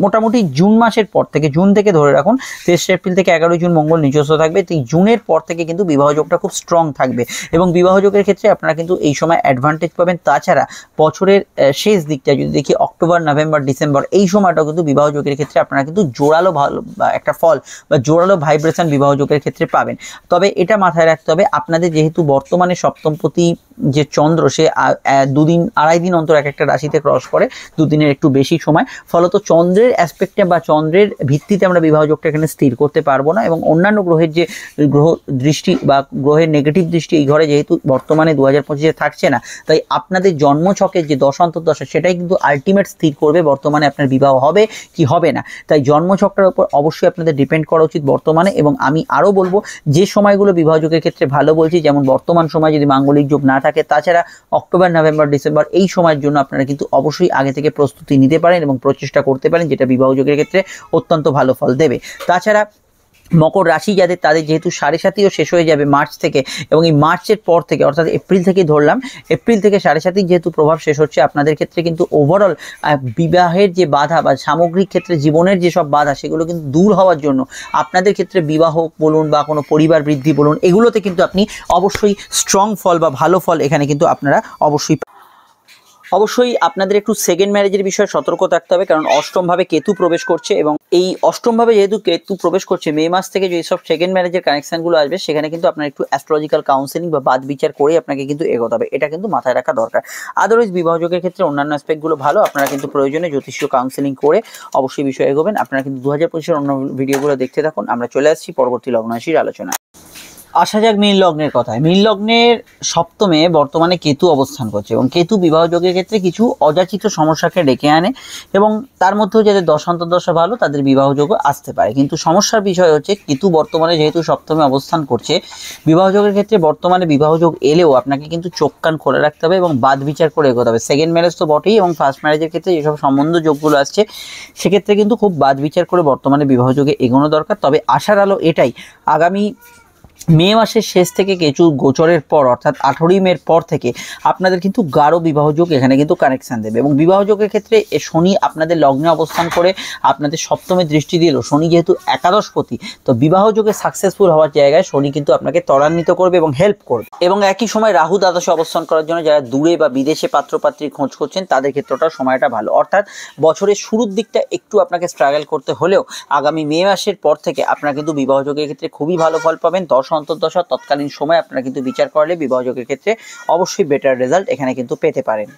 মোটামুটি জুন মাসের পর থেকে, জুন থেকে ধরে রাখুন 23 এপ্রিল থেকে 11 জুন মঙ্গল নিজস্ব থাকবে, তো জুনের পর থেকে কিন্তু বিবাহযোগটা খুব স্ট্রং থাকবে এবং বিবাহযোগের ক্ষেত্রে আপনারা কিন্তু এই সময় অ্যাডভান্টেজ পাবেন। তাছাড়া বছরের শেষ দিকটা যদি দেখি অক্টোবর, নভেম্বর, ডিসেম্বর এই সময়টাও কিন্তু বিবাহযোগের ক্ষেত্রে আপনারা কিন্তু জোরালো ভালো একটা ফল বা জোরালো ভাইব্রেশন বিবাহযোগের ক্ষেত্রে পাবেন। তবে এটা মাথায় রাখতে হবে আপনাদের যেহেতু বর্তমানে সপ্তমপতি যে চন্দ্র সে 2-2.5 দিন অন্তর এক একটা রাশিতে ক্রস করে, 2 দিনের একটু বেশি সময়, ফলত চন্দ্রের অ্যাসপেক্টে বা চন্দ্রের ভিত্তিতে আমরা বিবাহযোগটা এখানে স্থির করতে পারবো না। এবং অন্যান্য গ্রহের যে গ্রহ দৃষ্টি বা গ্রহের নেগেটিভ দৃষ্টি এই ঘরে যেহেতু বর্তমানে 2025-এ থাকছে না, তাই আপনাদের জন্মছকের যে দশান্তর্দশা সেটাই কিন্তু আলটিমেট স্থির করবে বর্তমানে আপনার বিবাহ হবে কি হবে না। তাই জন্মছকটার উপর অবশ্যই আপনাদের ডিপেন্ড করা উচিত বর্তমানে। এবং আমি আরও বলবো যে সময়গুলো বিবাহযোগের ক্ষেত্রে ভালো বলছি, যেমন বর্তমান সময় যদি মাঙ্গলিক যোগ না থাকে, তাছাড়া অক্টোবর, নভেম্বর, ডিসেম্বর এই সময়ের জন্য আপনারা কিন্তু অবশ্যই আগে থেকে প্রস্তুতি নিতে পারেন এবং প্রচেষ্টা করতে পারেন, যেটা বিবাহযোগের ক্ষেত্রে অত্যন্ত ভালো ফল দেবে। তাছাড়া মকর রাশি যাদের, তাদের যেহেতু 7.5ও শেষ হয়ে যাবে মার্চ থেকে, এবং এই মার্চের পর থেকে অর্থাৎ এপ্রিল থেকেই ধরলাম, এপ্রিল থেকে 7.5 যেহেতু প্রভাব শেষ হচ্ছে, আপনাদের ক্ষেত্রে কিন্তু ওভারঅল বিবাহের যে বাধা বা সামগ্রিক ক্ষেত্রে জীবনের যেসব বাধা সেগুলো কিন্তু দূর হওয়ার জন্য আপনাদের ক্ষেত্রে বিবাহ বলুন বা কোনো পরিবার বৃদ্ধি বলুন, এগুলোতে কিন্তু আপনি অবশ্যই স্ট্রং ফল বা ভালো ফল এখানে কিন্তু আপনারা অবশ্যই আপনাদের একটু সেকেন্ড ম্যারেজের বিষয়ে সতর্ক থাকতে হবে, কারণ অষ্টমভাবে কেতু প্রবেশ করছে এবং এই অষ্টমভাবে যেহেতু কেতু প্রবেশ করছে, মে মাস থেকে যেসব সেকেন্ড ম্যারেজের কানেকশনগুলো আসবে সেখানে কিন্তু আপনার একটু অ্যাস্ট্রোলজিক্যাল কাউন্সেলিং বা বাদ বিচার করে আপনাকে কিন্তু এগোতে হবে, এটা কিন্তু মাথায় রাখা দরকার। আদারওয়াইজ বিবাহযোগের ক্ষেত্রে অন্যান্য অ্যাসপেক্টগুলো ভালো, আপনারা কিন্তু প্রয়োজনে জ্যোতিষীয় কাউন্সেলিং করে অবশ্যই বিষয়ে এগোবেন। আপনারা কিন্তু 2025-এর অন্য ভিডিওগুলো দেখতে থাকুন। আমরা চলে আসছি পরবর্তী লগ্ন রাশির আলোচনা। আসা যাক মীন লগ্নের কথায়। মীন লগ্নের সপ্তমে বর্তমানে কেতু অবস্থান করছে এবং কেতু বিবাহ যোগের ক্ষেত্রে কিছু অযাচিত সমস্যাকে ডেকে আনে এবং তার মধ্যেও যাদের দশা ভালো তাদের বিবাহ যোগও আসতে পারে। কিন্তু সমস্যার বিষয় হচ্ছে কেতু বর্তমানে যেহেতু সপ্তমে অবস্থান করছে, বিবাহ যোগের ক্ষেত্রে বর্তমানে বিবাহ যোগ এলেও আপনাকে কিন্তু চোখ কান খোলা রাখতে হবে এবং বাদ বিচার করে এগোতে হবে। সেকেন্ড ম্যারেজ তো বটেই, এবং ফার্স্ট ম্যারেজের ক্ষেত্রে যেসব সম্বন্ধ যোগগুলো আসছে সেক্ষেত্রে কিন্তু খুব বাদ বিচার করে বর্তমানে বিবাহ যোগে এগোনো দরকার। তবে আশার আলো এটাই, আগামী মে মাসের শেষ থেকে কেতু গোচরের পর অর্থাৎ 18ই মের পর থেকে আপনাদের কিন্তু গাঢ় বিবাহযোগ এখানে কিন্তু কানেকশান দেবে। এবং বিবাহযোগের ক্ষেত্রে শনি আপনাদের লগ্নে অবস্থান করে আপনাদের সপ্তমে দৃষ্টি দিল। শনি যেহেতু একাদশপতি, তো বিবাহযোগে সাকসেসফুল হওয়ার জায়গায় শনি কিন্তু আপনাকে ত্বরান্বিত করবে এবং হেল্প করবে। এবং একই সময় রাহু দ্বাদশে অবস্থান করার জন্য যারা দূরে বা বিদেশে পাত্রপাত্রীর খোঁজ করছেন তাদের ক্ষেত্রটা সময়টা ভালো। অর্থাৎ বছরের শুরুর দিকটা একটু আপনাকে স্ট্রাগল করতে হলেও আগামী মে মাসের পর থেকে আপনারা কিন্তু বিবাহযোগের ক্ষেত্রে খুবই ভালো ফল পাবেন। অন্তর্দশা তৎকালীন সময় আপনারা কিন্তু বিচার করলে বিবাহযোগের ক্ষেত্রে অবশ্যই বেটার রেজাল্ট এখানে কিন্তু পেতে পারেন।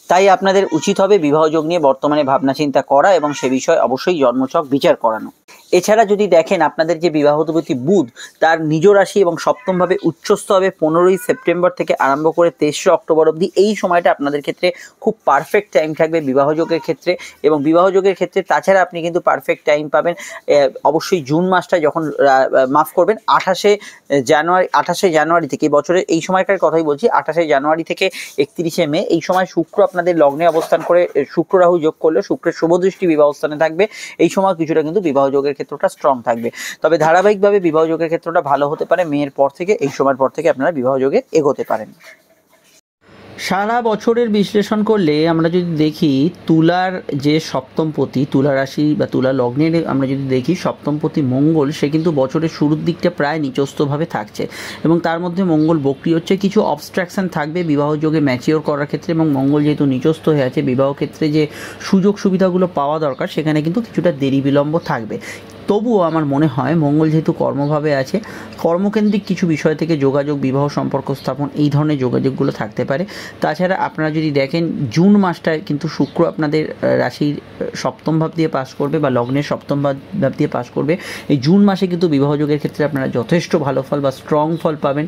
তাই আপনাদের উচিত হবে বিবাহযোগ নিয়ে বর্তমানে ভাবনা চিন্তা করা এবং সে বিষয়ে অবশ্যই জন্মছক বিচার করানো। এছাড়া যদি দেখেন আপনাদের যে বিবাহপতি বুধ তার নিজ রাশি এবং সপ্তমভাবে উচ্চস্থ হবে 15ই সেপ্টেম্বর থেকে আরম্ভ করে 23শে অক্টোবর অবধি। এই সময়টা আপনাদের ক্ষেত্রে খুব পারফেক্ট টাইম থাকবে বিবাহযোগের ক্ষেত্রে। এবং বিবাহযোগের ক্ষেত্রে তাছাড়া আপনি কিন্তু পারফেক্ট টাইম পাবেন অবশ্যই জুন মাসটা, যখন মাফ করবেন 28শে জানুয়ারি থেকে, বছরের এই সময়কার কথাই বলছি, 28শে জানুয়ারি থেকে 31শে মে। এই সময় শুক্র আপনাদের লগ্নে অবস্থান করে শুক্র রাহু যোগ করলে শুক্রের শুভ দৃষ্টি বিবাহ স্থানে থাকবে। এই সময় কিছুটা কিন্তু বিবাহযোগের ক্ষেত্রটা স্ট্রং থাকবে। তবে ধারাবাহিকভাবে বিবাহযোগের ক্ষেত্রটা ভালো হতে পারে মেয়ের পর থেকে। এই সময়ের পর থেকে আপনারা বিবাহযোগে এগোতে পারেন। সারা বছরের বিশ্লেষণ করলে আমরা যদি দেখি তুলার যে সপ্তমপতি, তুলা রাশি বা তুলা লগ্নের আমরা যদি দেখি সপ্তমপতি মঙ্গল, সে কিন্তু বছরের শুরুর দিকটা প্রায় নিচস্থভাবে থাকছে এবং তার মধ্যে মঙ্গল বক্রি হচ্ছে। কিছু অবস্ট্রাকশন থাকবে বিবাহযোগে ম্যাচিওর করার ক্ষেত্রে, এবং মঙ্গল যেহেতু নিচস্থ হয়ে আছে বিবাহ ক্ষেত্রে যে সুযোগ সুবিধাগুলো পাওয়া দরকার সেখানে কিন্তু কিছুটা দেরি বিলম্ব থাকবে। তবুও আমার মনে হয় মঙ্গল যেহেতু কর্মভাবে আছে, কর্মকেন্দ্রিক কিছু বিষয় থেকে যোগাযোগ, বিবাহ সম্পর্ক স্থাপন, এই ধরনের যোগাযোগগুলো থাকতে পারে। তাছাড়া আপনারা যদি দেখেন জুন মাসটায় কিন্তু শুক্র আপনাদের রাশির সপ্তম ভাব দিয়ে পাস করবে বা লগ্নের সপ্তম ভাব দিয়ে পাস করবে। এই জুন মাসে কিন্তু বিবাহযোগের ক্ষেত্রে আপনারা যথেষ্ট ভালো ফল বা স্ট্রং ফল পাবেন।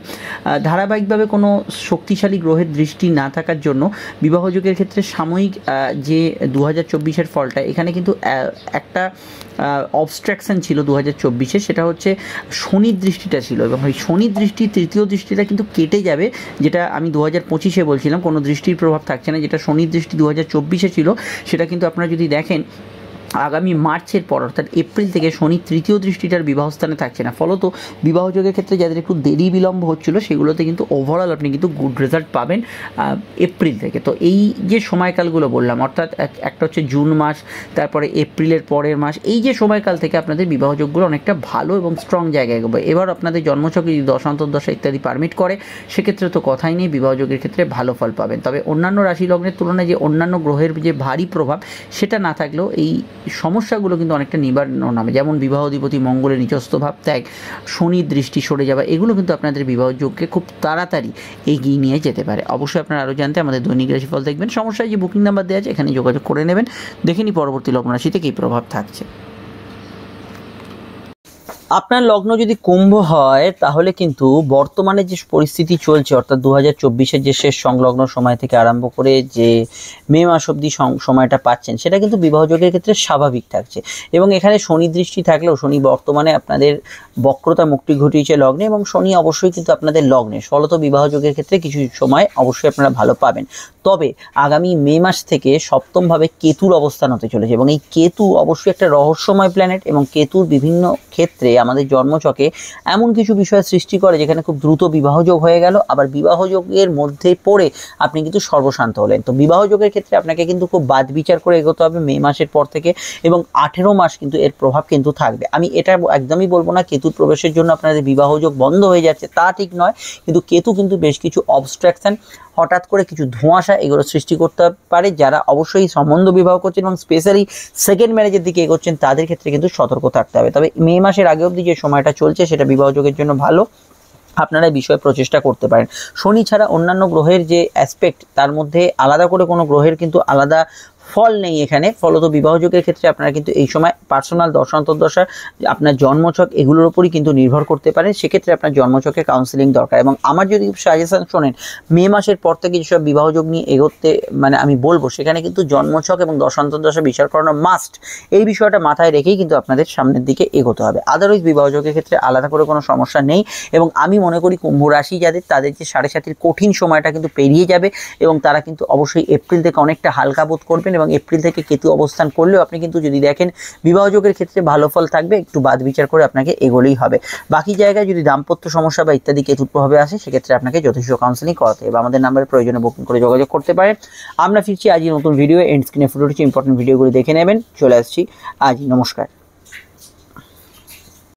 ধারাবাহিকভাবে কোনো শক্তিশালী গ্রহের দৃষ্টি না থাকার জন্য বিবাহযোগের ক্ষেত্রে সাময়িক যে 2024-এর ফলটা, এখানে কিন্তু একটা অবস্ট্রাকশন ছিল 2024-এ, সেটা হচ্ছে শনির দৃষ্টিটা ছিল এবং ওই শনির দৃষ্টি তৃতীয় দৃষ্টিটা কিন্তু কেটে যাবে, যেটা আমি 2025-এ বলছিলাম কোনো দৃষ্টির প্রভাব থাকছে না। যেটা শনির দৃষ্টি 2024-এ ছিল সেটা কিন্তু আপনারা যদি দেখেন আগামী মার্চের পর অর্থাৎ এপ্রিল থেকে শনি তৃতীয় দৃষ্টিটার বিবাহস্থানে থাকছে না। ফলত বিবাহযোগের ক্ষেত্রে যাদের একটু দেরি বিলম্ব হচ্ছিল সেগুলোতে কিন্তু ওভারঅল আপনি কিন্তু গুড রেজাল্ট পাবেন এপ্রিল থেকে। তো এই যে সময়কালগুলো বললাম, অর্থাৎ একটা হচ্ছে জুন মাস, তারপরে এপ্রিলের পরের মাস, এই যে সময়কাল থেকে আপনাদের বিবাহযোগগুলো অনেকটা ভালো এবং স্ট্রং জায়গায় এগোবে। এবার আপনাদের জন্মছকে যদি দশা ইত্যাদি পারমিট করে সেক্ষেত্রে তো কথাই নেই, বিবাহযোগের ক্ষেত্রে ভালো ফল পাবেন। তবে অন্যান্য রাশি লগ্নের তুলনায় যে অন্যান্য গ্রহের যে ভারী প্রভাব সেটা না থাকলেও এই সমস্যাগুলো কিন্তু অনেকটা নিবারণ হবে। যেমন বিবাহাধিপতি মঙ্গলের নিচস্থ ভাব ত্যাগ, শনির দৃষ্টি সরে যাওয়া, এগুলো কিন্তু আপনাদের বিবাহযোগকে খুব তাড়াতাড়ি এগিয়ে নিয়ে যেতে পারে। অবশ্যই আপনারা আরও জানতে আমাদের দৈনিক রাশিফল দেখবেন। সমস্যায় যে বুকিং নাম্বার দেওয়া আছে এখানে যোগাযোগ করে নেবেন। দেখে নিই পরবর্তী লগ্ন রাশিতে কী প্রভাব থাকছে। আপনার লগ্ন যদি কুম্ভ হয় তাহলে কিন্তু বর্তমানে যে পরিস্থিতি চলছে অর্থাৎ 2024-এর যে শেষ সংলগ্ন সময় থেকে আরম্ভ করে যে মে মাস অবধি সময়টা পাচ্ছেন সেটা কিন্তু বিবাহযোগের ক্ষেত্রে স্বাভাবিক থাকছে। এবং এখানে শনি দৃষ্টি থাকলেও শনি বর্তমানে আপনাদের বক্রতা মুক্তি ঘটিয়েছে লগ্নে এবং শনি অবশ্যই কিন্তু আপনাদের লগ্নে, ফলত বিবাহযোগের ক্ষেত্রে কিছু সময় অবশ্যই আপনারা ভালো পাবেন। তবে আগামী মে মাস থেকে সপ্তমভাবে কেতুর অবস্থান হতে চলেছে এবং এই কেতু অবশ্যই একটা রহস্যময় প্ল্যানেট এবং কেতুর বিভিন্ন ক্ষেত্রে আমাদের জন্মছকে এমন কিছু বিষয় সৃষ্টি করে যেখানে খুব দ্রুত বিবাহযোগ হয়ে গেল, আবার বিবাহযোগের মধ্যে পড়ে আপনি কিন্তু সর্বশান্ত হলেন। তো বিবাহযোগের ক্ষেত্রে আপনাকে কিন্তু খুব বাদ বিচার করে এগোতে হবে মে মাসের পর থেকে, এবং 18 মাস কিন্তু এর প্রভাব কিন্তু থাকবে। আমি এটা একদমই বলবো না কেতুর প্রবেশের জন্য আপনাদের বিবাহযোগ বন্ধ হয়ে যাচ্ছে, তা ঠিক নয়, কিন্তু কেতু কিন্তু বেশ কিছু অবস্ট্রাকশন, হঠাৎ করে কিছু ধোঁয়াশা এগুলো সৃষ্টি করতে পারে। যারা অবশ্যই সম্বন্ধ বিবাহ করছেন এবং স্পেশালি সেকেন্ড ম্যারেজের দিকে এগোচ্ছেন তাদের ক্ষেত্রে কিন্তু সতর্ক থাকতে হবে। তবে মে মাসের আগে অবধি যে সময়টা চলছে সেটা বিবাহযোগের জন্য ভালো, আপনারা এই বিষয়ে প্রচেষ্টা করতে পারেন। শনি ছাড়া অন্যান্য গ্রহের যে অ্যাসপেক্ট তার মধ্যে আলাদা করে কোনো গ্রহের কিন্তু আলাদা ফল নেই এখানে। ফলত বিবাহযোগের ক্ষেত্রে আপনারা কিন্তু এই সময় পার্সোনাল দশা, আপনার জন্মছক এগুলোর উপরই কিন্তু নির্ভর করতে পারে। সেক্ষেত্রে আপনার জন্মছকে কাউন্সিলিং দরকার। এবং আমার যদি সাজেশন শোনেন, মে মাসের পর থেকে যেসব বিবাহযোগ নিয়ে এগোতে মানে আমি বলবো, সেখানে কিন্তু জন্মছক এবং দশা বিচার করানো মাস্ট। এই বিষয়টা মাথায় রেখেই কিন্তু আপনাদের সামনের দিকে এগোতে হবে। আদারওয়াইজ বিবাহযোগের ক্ষেত্রে আলাদা করে কোনো সমস্যা নেই। এবং আমি মনে করি কুম্ভ রাশি যাদের, তাদের যে 7.5 কঠিন সময়টা কিন্তু পেরিয়ে যাবে এবং তারা কিন্তু অবশ্যই এপ্রিল থেকে অনেকটা হালকা বোধ করবেন। এবং এপ্রিল থেকে কেতু অবস্থান করলেও আপনি কিন্তু যদি দেখেন বিবাহযোগের ক্ষেত্রে ভালো ফল থাকবে, একটু বাদ বিচার করে আপনাকে এগোলেই হবে। বাকি জায়গায় যদি দাম্পত্য সমস্যা বা ইত্যাদি কেতুর প্রভাবে আসে, সেক্ষেত্রে আপনাকে যথেষ্ট কাউন্সিলিং করাতে হবে। আমাদের নাম্বারে প্রয়োজনে বুকিং করে যোগাযোগ করতে পারেন। আমরা ফিরছি আজই নতুন ভিডিও। এন্ড স্ক্রিনে ফুটে উঠেছে ইম্পর্টেন্ট ভিডিওগুলি দেখে নেবেন। চলে আসছি আজই। নমস্কার।